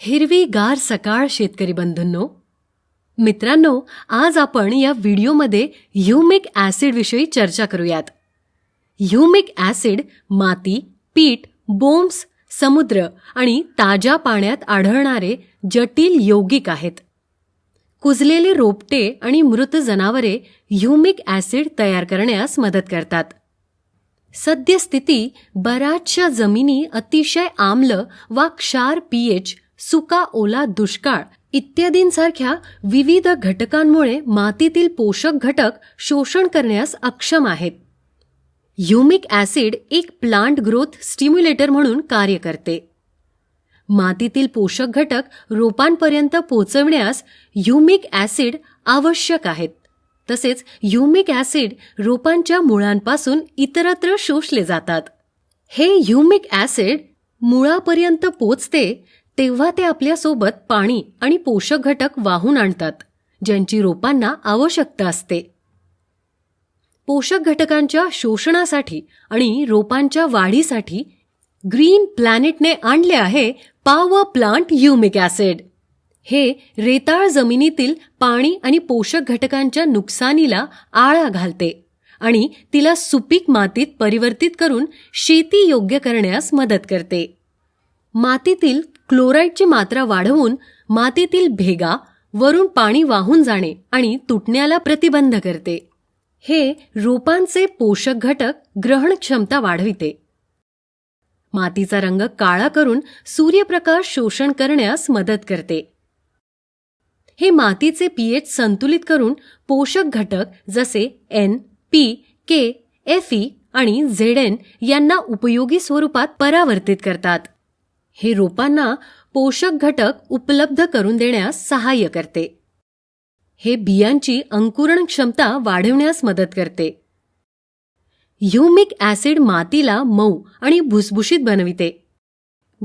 हिरवीगार सकाळ शेतकरी बंधूंनो, मित्रांनो, आज आपण या व्हिडिओमध्ये ह्युमिक ॲसिड विषयी चर्चा करूयात. ह्युमिक ॲसिड माती, पीठ, बोम्ब्स, समुद्र आणि ताज्या पाण्यात आढळणारे जटिल यौगिक आहेत. कुजलेले रोपटे आणि मृत जनावरे ह्युमिक ॲसिड तयार करण्यास मदत करतात. सद्यस्थिती बऱ्याचशा जमिनी अतिशय आम्ल वा क्षार पीएच, सुका ओला दुष्काळ इत्यादींसारख्या विविध घटकांमुळे मातीतील पोषक घटक शोषण करण्यास अक्षम आहेत. ह्युमिक ॲसिड एक प्लांट ग्रोथ स्टिम्युलेटर म्हणून कार्य करते. मातीतील पोषक घटक रोपांपर्यंत पोहोचविण्यास ह्युमिक ॲसिड आवश्यक आहेत. तसेच ह्युमिक ॲसिड रोपांच्या मुळांपासून इतरत्र शोषले जातात. हे ह्युमिक ॲसिड मुळापर्यंत पोचते तेव्हा ते आपल्यासोबत पाणी आणि पोषक घटक वाहून आणतात, ज्यांची रोपांना आवश्यकता असते. पोषक घटकांच्या शोषणासाठी आणि रोपांच्या वाढीसाठी ग्रीन प्लॅनेटने आणले आहे पॉवर प्लांट ह्युमिक ॲसिड. हे रेताळ जमिनीतील पाणी आणि पोषक घटकांच्या नुकसानीला आळा घालते आणि तिला सुपीक मातीत परिवर्तित करून शेती योग्य करण्यास मदत करते. मातीतील क्लोराईडची मात्रा वाढवून मातीतील भेगा, वरून पाणी वाहून जाणे आणि तुटण्याला प्रतिबंध करते. हे रोपांचे पोषक घटक ग्रहण क्षमता वाढविते. मातीचा रंग काळा करून सूर्यप्रकाश शोषण करण्यास मदत करते. हे मातीचे पीएच संतुलित करून पोषक घटक जसे एन, पी, के, एफई आणि झेडएन यांना उपयोगी स्वरूपात परावर्तित करतात. हे रोपांना पोषक घटक उपलब्ध करून देण्यास सहाय्य करते. हे बियांची अंकुरण क्षमता वाढवण्यास मदत करते. ह्युमिक ॲसिड मातीला मऊ आणि भुसभुशीत बनविते,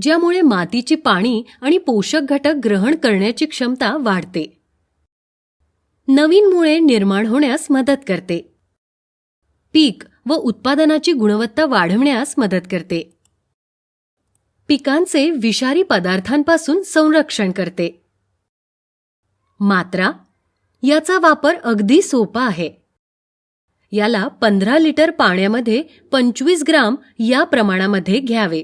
ज्यामुळे मातीची पाणी आणि पोषक घटक ग्रहण करण्याची क्षमता वाढते. नवीन मुळे निर्माण होण्यास मदत करते. पीक व उत्पादनाची गुणवत्ता वाढवण्यास मदत करते. पिकांचे विषारी पदार्थांपासून संरक्षण करते. मात्रा याचा वापर अगदी सोपा आहे. याला 15 लिटर पाण्यामध्ये 25 ग्राम या प्रमाणामध्ये घ्यावे.